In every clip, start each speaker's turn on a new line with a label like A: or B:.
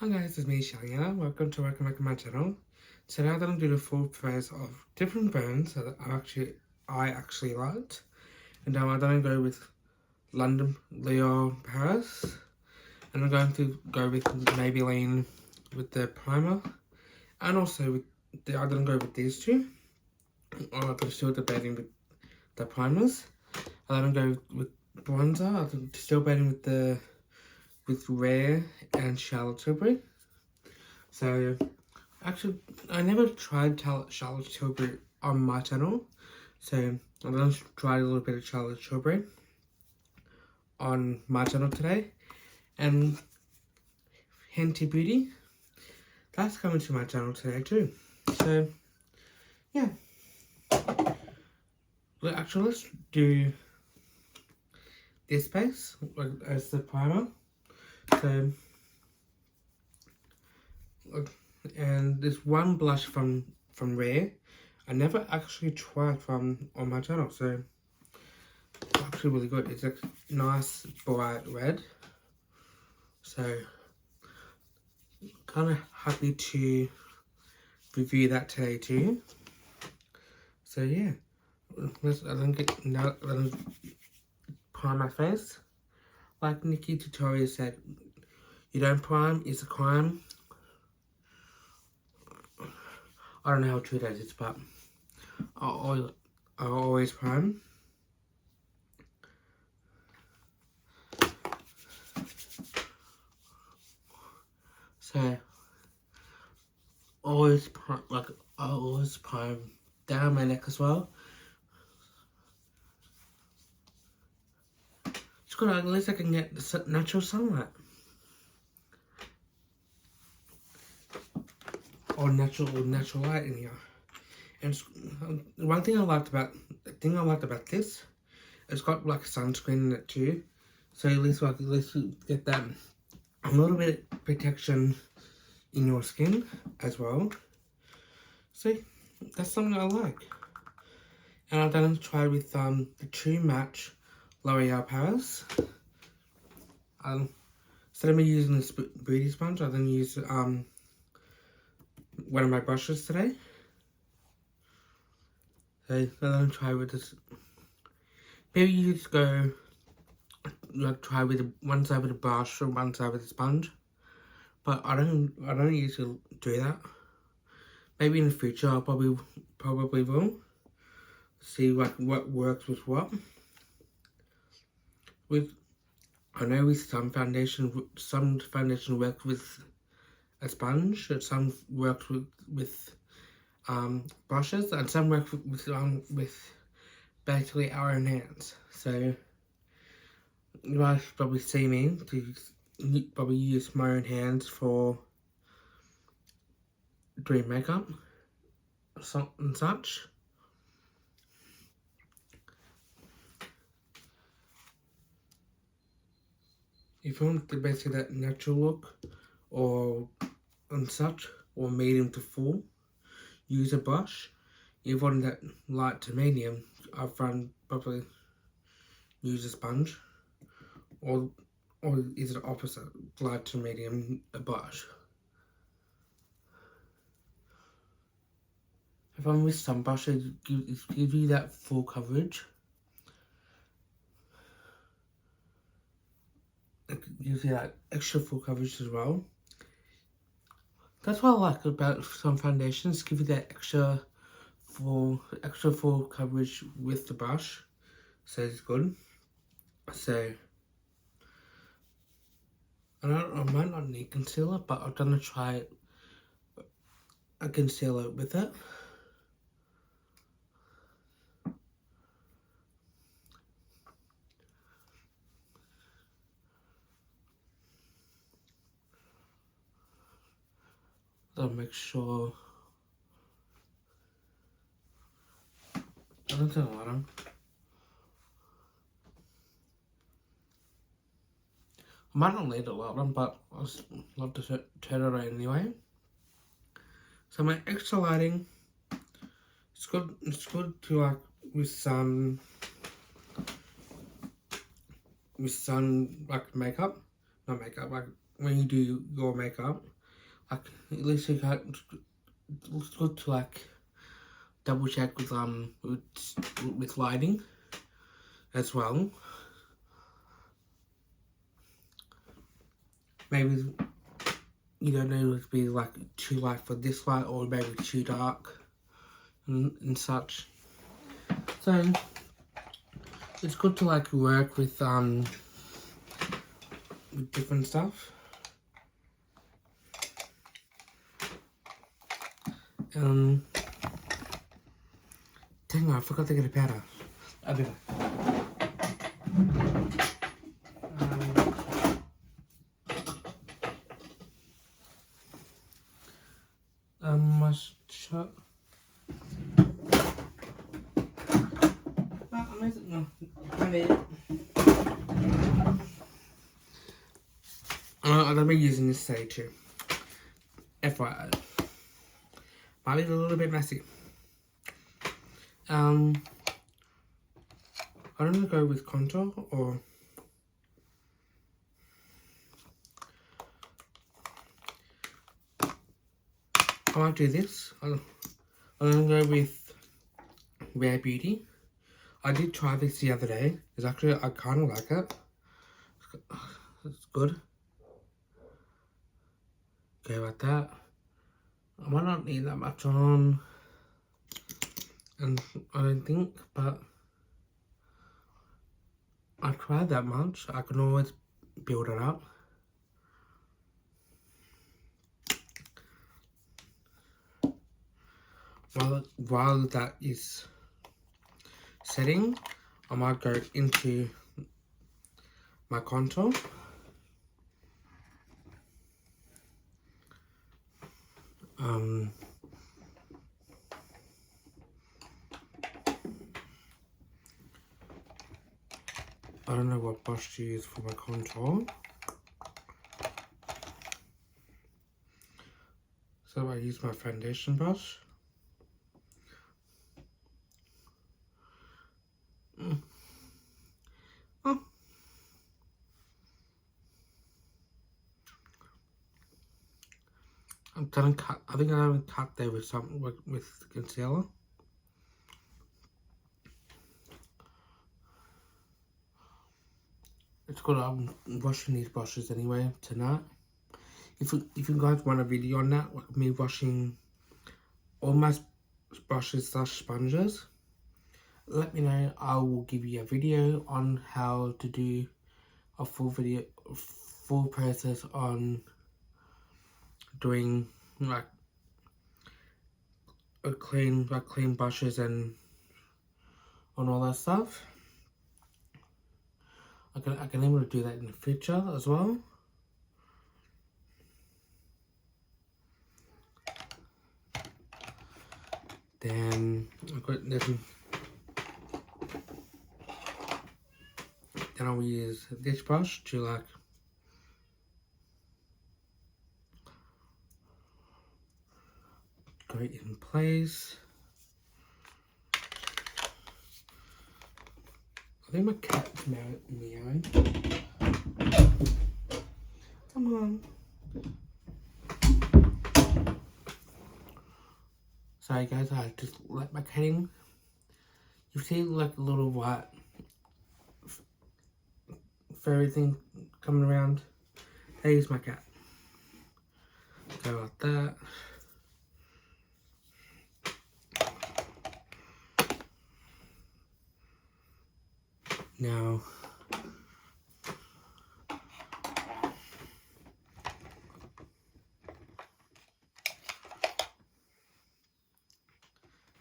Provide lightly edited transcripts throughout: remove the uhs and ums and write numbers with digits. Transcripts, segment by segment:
A: Hi guys, it's me Shania. Welcome back to my channel. Today I'm going to do the full face of different brands that I actually liked. And now I'm going to go with London, Leo, Paris. And I'm going to go with Maybelline with the primer. And also I'm going to go with these two. I'm still debating with the primers. I'm going to go with bronzer. I'm still debating with Rare and Charlotte Tilbury. So actually, I never tried Charlotte Tilbury on my channel, so I'm going to try a little bit of Charlotte Tilbury on my channel today. And Henty Beauty, that's coming to my channel today too. So, yeah. Let's do this base as the primer. So, and there's one blush from Rare. I never actually tried from on my channel, so it's actually really good. It's a nice bright red, so kind of happy to review that today too. So yeah, let's prime my face. Like Nikki Tutorial said, you don't prime, it's a crime. I don't know how true that is, but I always prime. So always prime, like I always prime down my neck as well. It's good, at least I can get the natural sunlight. Or natural light in here. And one thing I liked about this, it's got like sunscreen in it too, so at least you get that a little bit of protection in your skin as well. So that's something I like. And I'm going to try with the True Match L'Oreal Paris. Instead of me using this beauty sponge, I'm going to use one of my brushes today. So I'm going to try with this. Maybe you just go like try with one side with a brush or one side with a sponge. But I don't usually do that. Maybe in the future I probably will. See what works with what. I know with some foundation works with a sponge, and some works with brushes, and some work with basically our own hands. So you guys probably see me to probably use my own hands for doing makeup and such. If you want basically that natural look or and such, or medium to full, use a brush. If you want that light to medium, I'd probably use a sponge, or is it opposite, light to medium, a brush. If I'm with some brushes, give you that full coverage. It gives you that extra full coverage as well. That's what I like about some foundations, give you that extra full coverage with the brush. So it's good. So I might not need concealer, but I'm gonna try a concealer with it. I'll make sure I don't know what I might not need a lot of them, but I'll just love to turn it on anyway. So my extra lighting, it's good to like with some like makeup, not makeup, like when you do your makeup, like at least you can, it's good to like double check with lighting as well. Maybe you don't know if it be like too light for this light or maybe too dark and such. So it's good to like work with different stuff. Dang, I forgot to get a powder. I'll be back. My shirt. No, I made it. I'm gonna be using this today too. FYI. Might be a little bit messy. I don't know, go with contour or I might do this. I'm gonna go with Rare Beauty. I did try this the other day. It's actually, I kind of like it. It's good. Okay, like that. I might not need that much on, and I don't think, but I tried that much. I can always build it up. While that is setting, I might go into my contour. I don't know what brush to use for my contour. So I use my foundation brush. Oh. I'm gonna cut. I think I'm gonna cut there with some with concealer. It's good. I'm washing these brushes anyway tonight. If you guys want a video on that, like me washing all my brushes / sponges, let me know. I will give you a video on how to do a full process on doing like clean brushes and on all that stuff. I can able to do that in the future as well. Then then I'll use this brush to like go in place. I think my cat's meowing. Come on. Sorry guys, I just let my cat in. You see like a little white furry thing coming around? There's my cat. Go like that. Now,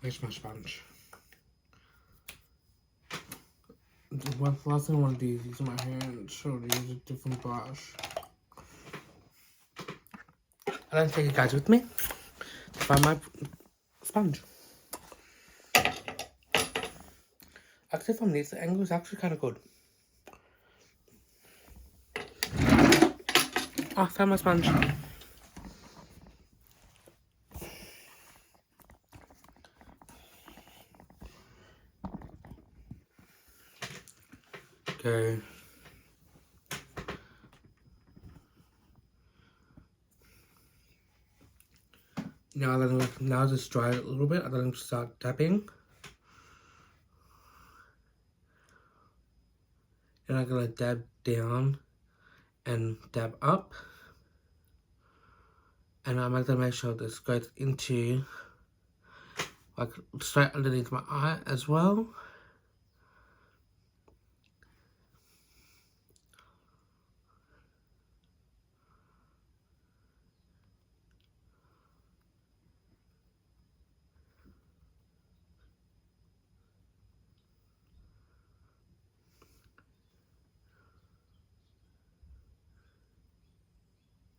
A: where's my sponge? The last thing I want to do is use my hand, so to use a different brush. I don't take you guys with me to find my sponge. Actually, from this angle, it's actually kind of good. Oh, I found my sponge. Okay. Now just dry it a little bit, and then start dabbing. And I'm gonna dab down and dab up. And I'm gonna make sure this goes into like straight underneath my eye as well.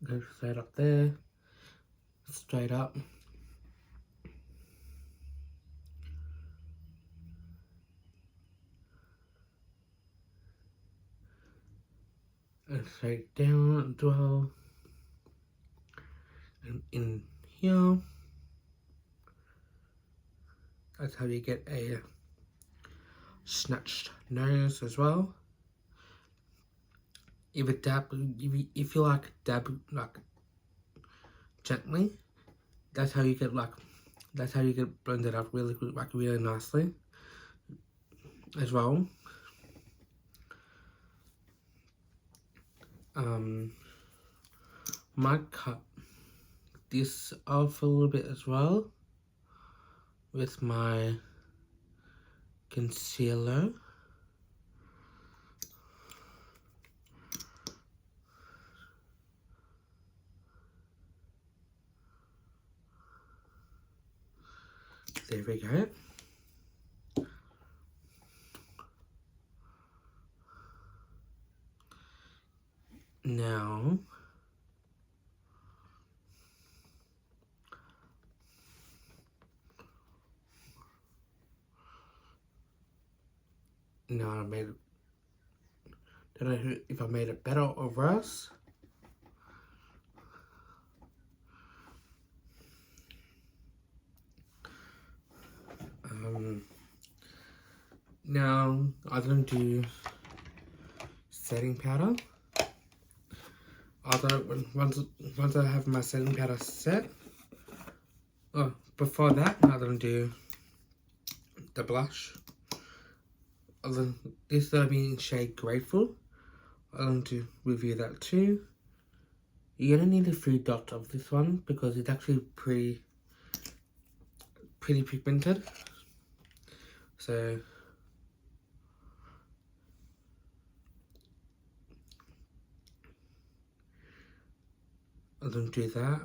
A: Go straight up there, straight up. And straight down as well. And in here. That's how you get a snatched nose as well. If you like dab like gently, that's how you get blended up really good, like really nicely as well. Might cut this off a little bit as well with my concealer. There we go. Now I made it. Don't know if I made it better or worse. Now I'm gonna do setting powder. Once I have my setting powder set, before that I'm gonna do the blush. This is gonna be in shade Grateful. I'm going to review that too. You're gonna need a few dots of this one because it's actually pretty pigmented. So I'm gonna do that.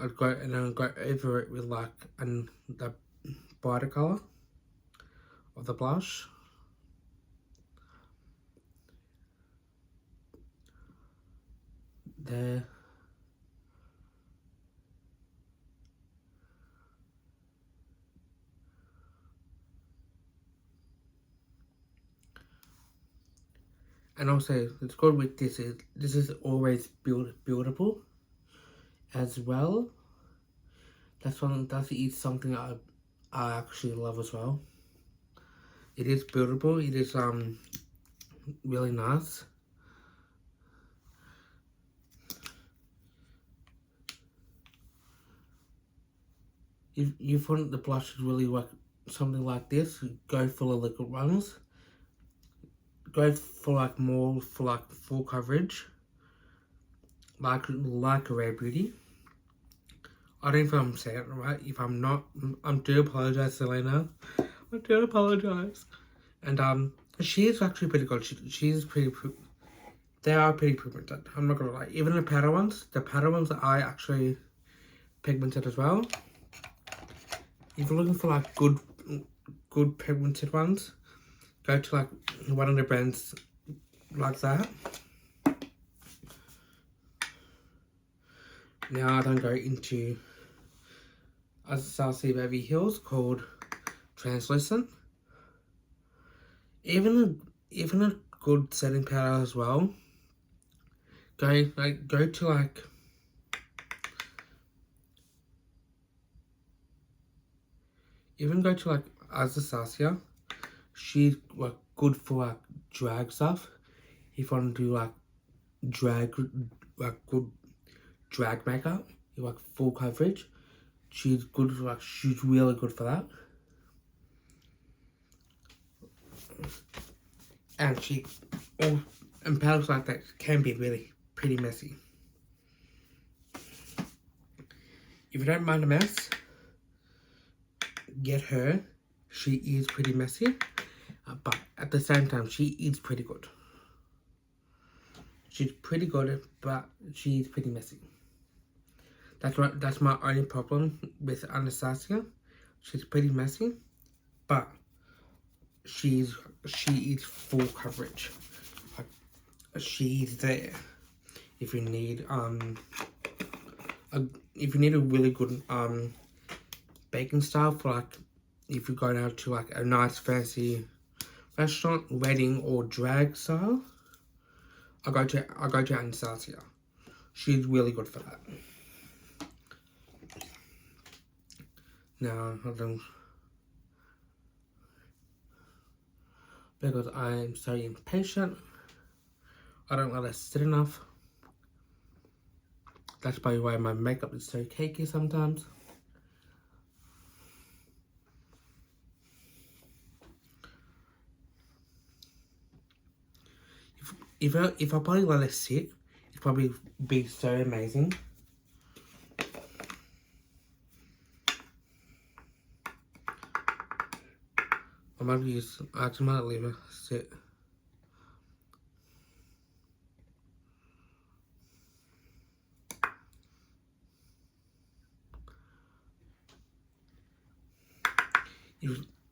A: I'll go over it with like the brighter color of the blush. There. And also, it's good with this is always buildable as well. That is something I actually love as well. It is buildable. It is really nice. If you find the blush is really like something like this, go for the liquid ones. Go for like more for like full coverage, like a Rare Beauty. I don't know if I'm saying it right. If I'm not, I do apologize, Selena. I do apologize. And she is actually pretty good. She's pretty. They are pretty pigmented. I'm not gonna lie. Even the powder ones are actually pigmented as well. If you're looking for like good pigmented ones, go to like one of the brands like that. Now I'm gonna go into a Sassy Baby Hills called Translucent. Even a good setting powder as well. Go to like Azasasia. She's like good for like drag stuff. If you want to do like good drag makeup, like full coverage. She's good, like she's really good for that. And and palettes like that can be really pretty messy. If you don't mind a mess, get her. She is pretty messy, but at the same time, she is pretty good. She's pretty good, but she's pretty messy. That's my only problem with Anastasia. She's pretty messy, but she is full coverage. She's there if you need if you need a really good baking style for like if you're going out to like a nice fancy restaurant, wedding or drag style. I go to Anastasia. She's really good for that. Now I don't, because I am so impatient. I don't let it sit enough. That's probably why my makeup is so cakey sometimes. If I probably let it sit, it'd probably be so amazing. I just might leave it sit.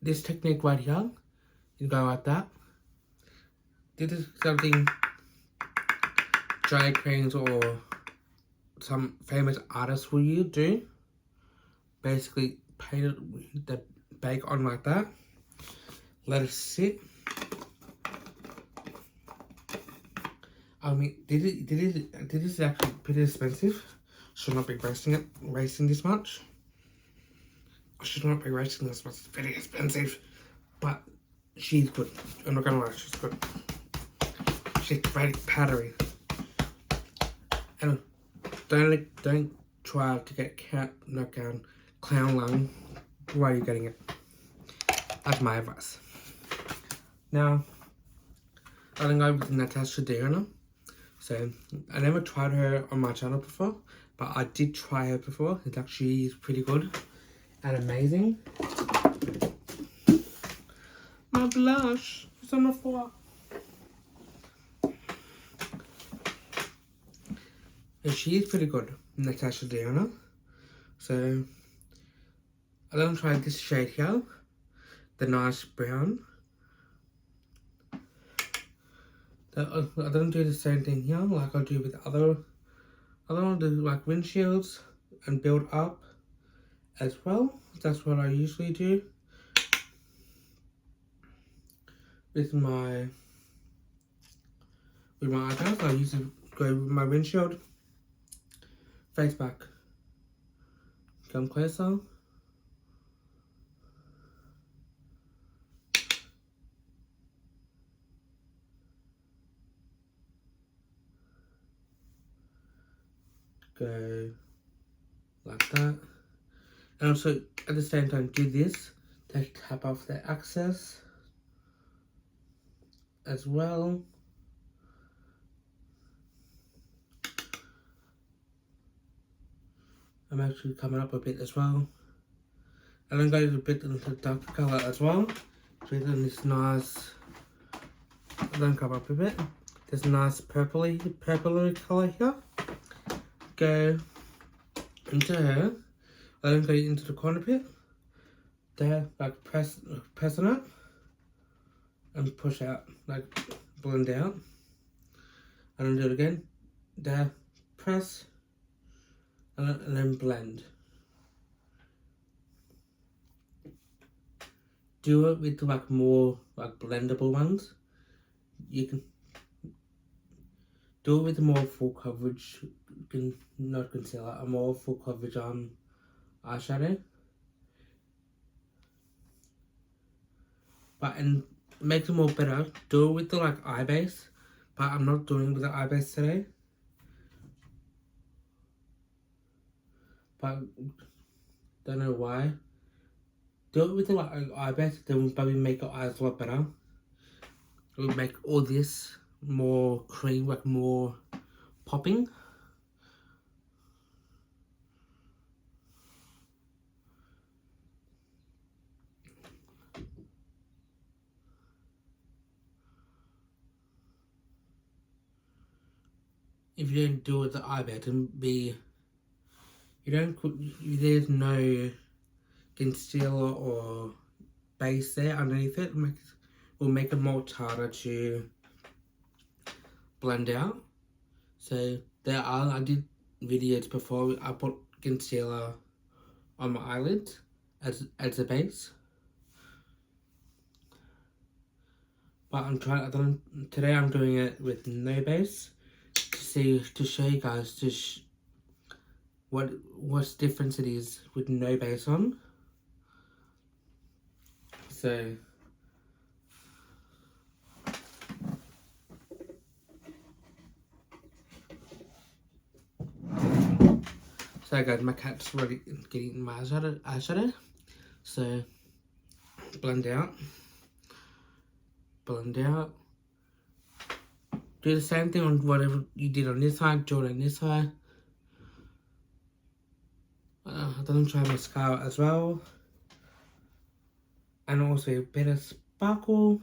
A: This technique right here, you go like that. This is something drag queens or some famous artists will do. Basically, paint the bake on like that. Let it sit. I mean, this is actually pretty expensive. Should not be wasting this much. I should not be wasting this much. It's very expensive, but she's good. I'm not gonna lie, she's good. She's very powdery. And don't try to get clown lung while you're getting it. That's my advice. Now, I'm gonna go with Natasha Deona. So, I never tried her on my channel before, but I did try her before. It actually is pretty good and amazing. My blush is on the floor. And she is pretty good, Natasha Deona. So, I'm gonna try this shade here, the nice brown. I don't do the same thing here like I do with other do like windshields and build up as well. That's what I usually do with my eyebrows. I usually go with my windshield, face back, come closer. Go like that, and also at the same time do this to tap off the excess as well. I'm actually coming up a bit as well, and then go a bit into dark color as well. So then this nice, then come up a bit. This nice purpley color here. Go into her, then go into the corner bit. There, like press on it and push out, like blend out. And then do it again. There, press and then blend. Do it with like more like blendable ones. You can do it with more full coverage, not concealer, a more full coverage eyeshadow. But and make it more better, do it with the like eye base. But I'm not doing it with the eye base today. but don't know why. Do it with the eye base, then we'll probably make our eyes a lot better. It will make all this more cream, like more popping. If you don't do it with the eye base, it'll be, there's no concealer or base there underneath it. Will make it much harder to blend out. So I did videos before. I put concealer on my eyelids as a base, but today I'm doing it with no base to show you guys what difference it is with no base on. So guys, my cat's already getting my eyeshadow. So blend out. Do the same thing on whatever you did on this side, do it on this side. Then try mascara as well. And also a bit of sparkle.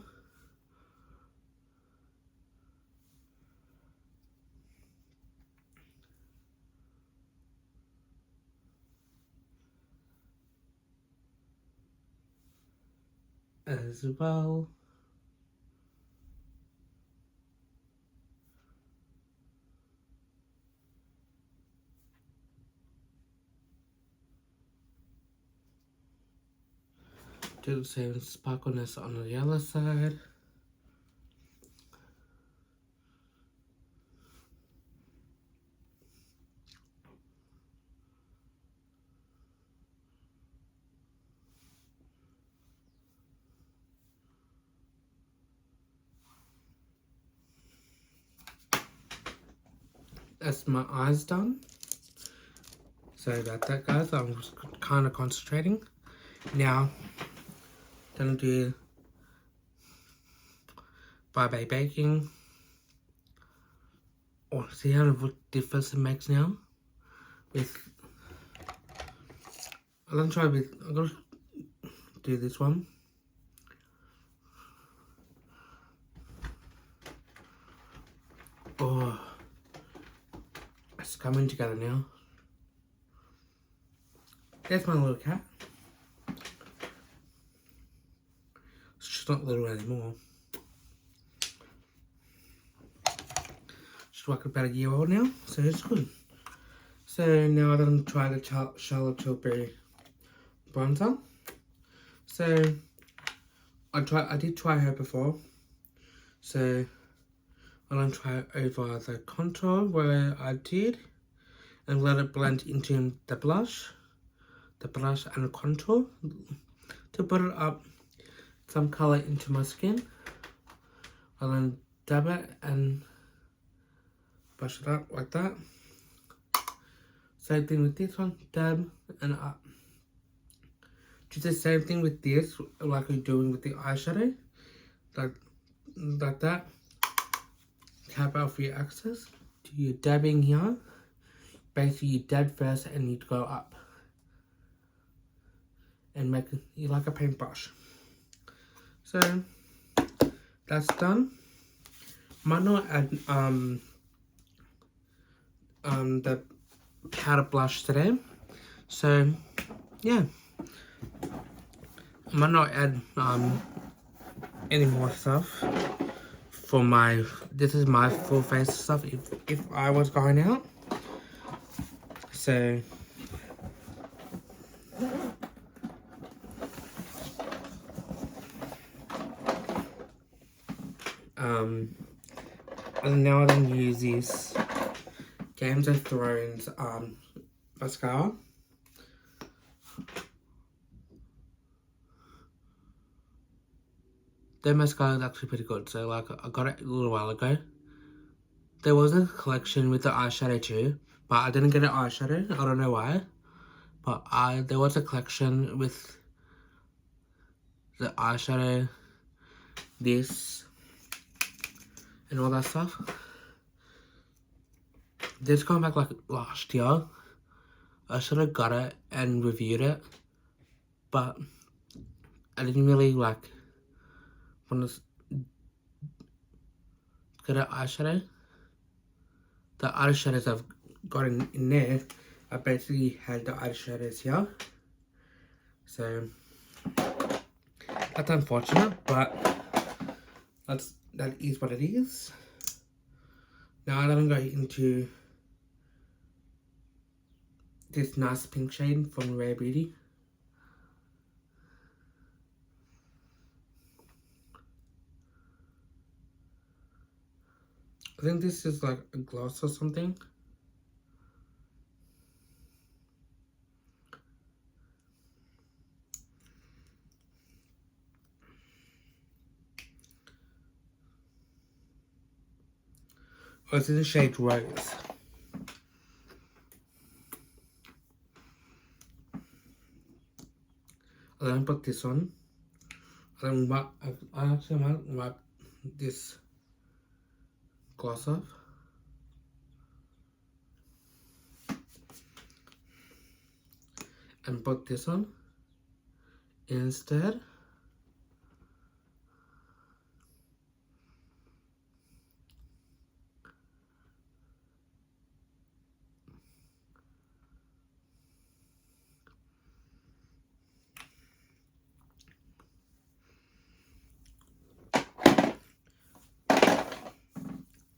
A: As well. Do the same sparkleness on the other side. That's my eyes done. Sorry about that, guys. I'm just kind of concentrating. Now, gonna do bye-bye baking. Oh, see how the difference it makes now? I'm gonna do this one. Oh, it's coming together now. There's my little cat. She's not little anymore. She's like about a year old now, so it's good. So now I'm going to try the Charlotte Tilbury bronzer. So I did try her before. So I'm going to try it over the contour where I did, and let it blend into the blush and the contour to put it up some color into my skin. I'll then dab it and brush it up like that. Same thing with this one, dab and up. Do the same thing with this, like we're doing with the eyeshadow, like that. Tap out for your access. Do your dabbing here. Basically, you dab first and you go up, and make it like a paintbrush. So that's done. Might not add the powder blush today. So yeah, I might not add any more stuff for my. This is my full face stuff if I was going out. So and now I'm gonna use this Game of Thrones mascara. Their mascara is actually pretty good. So like I got it a little while ago. There was a collection with the eyeshadow too, but I didn't get an eyeshadow. I don't know why. but there was a collection with the eyeshadow, this, and all that stuff. This came back like last year. I should have got it and reviewed it, but I didn't really like want to get an eyeshadow. The eyeshadows I've got in there, I basically had the eyeshadows here, so that's unfortunate, but that is what it is. Now I'm gonna go into this nice pink shade from Rare Beauty. I think this is like a gloss or something. Oh, it's in the shade Rose. I'm gonna put this on. I actually might wipe this gloss off. And put this on instead.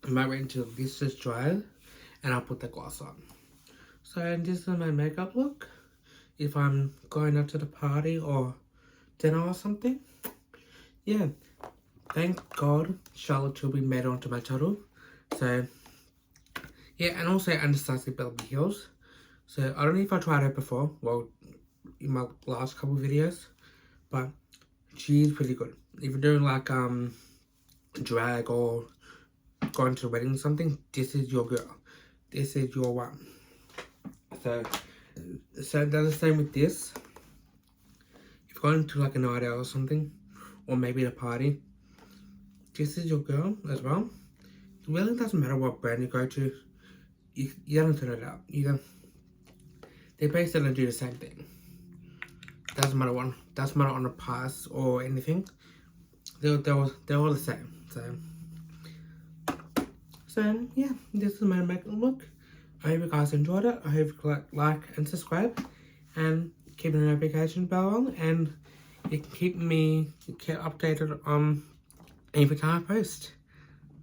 A: I might wait until this is dry and I'll put the gloss on. So this is my makeup look. If I'm going out to the party or dinner or something. Yeah. Thank God Charlotte will be made onto my channel. So yeah, and also Anastasia Beverly Hills. So I don't know if I tried her before, well, in my last couple of videos, but she's pretty good. If you're doing like drag or going to a wedding or something, this is your girl. This is your one. So that's the same with this. If you're going to like a night out or something, or maybe a party, this is your girl as well. It really doesn't matter what brand you go to. You don't turn it out. They basically do the same thing. Doesn't matter on the price or anything. They're all the same. So yeah, this is my makeup look. I hope you guys enjoyed it. I hope you like and subscribe, and keep the notification bell on, and you can keep me updated on every time I post.